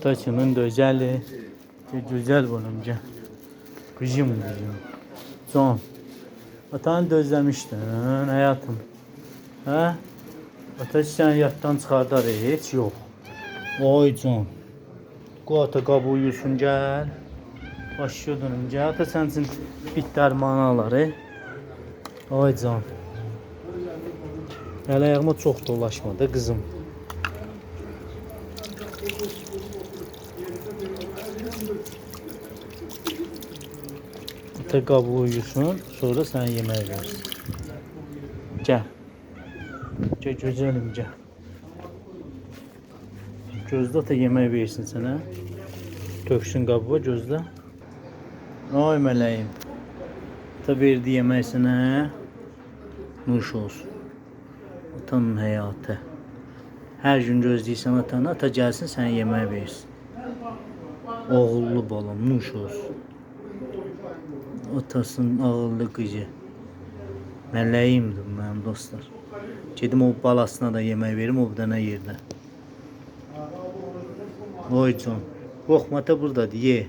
Taçımın da özeli. Güzel bunumca. Kızım. Son. Atanı da özlemiştin hayatım. Ha? Ataç sen yattan çıxardar hiç yok. Oy can. Ata qabı uyusun gel. Başlıyordun önce. Ata sensin bit dərmanaları. Oy can. Hələ ayağıma çox dolaşmadı kızım. Ata qabı uyusun, sonra sen yemək versin. Gel. Gel gözəlim gel. Gözdə ata yemək versin sənə. Töksün qabığa gözlə. Ay mələyim. Ata verdi yemək sənə. Nuş olsun. Atanın həyatı. Hər gün gözləyirsən atanı, ata gəlsin sənə yemək versin. Oğullu balam, nuş olsun. Atasının ağıllı qızı. Mələyimdir mənim dostlar. Gedim o balasına da yemək verim o bir dənə yerdə. Oy can. Qorxma ata buradadır, ye.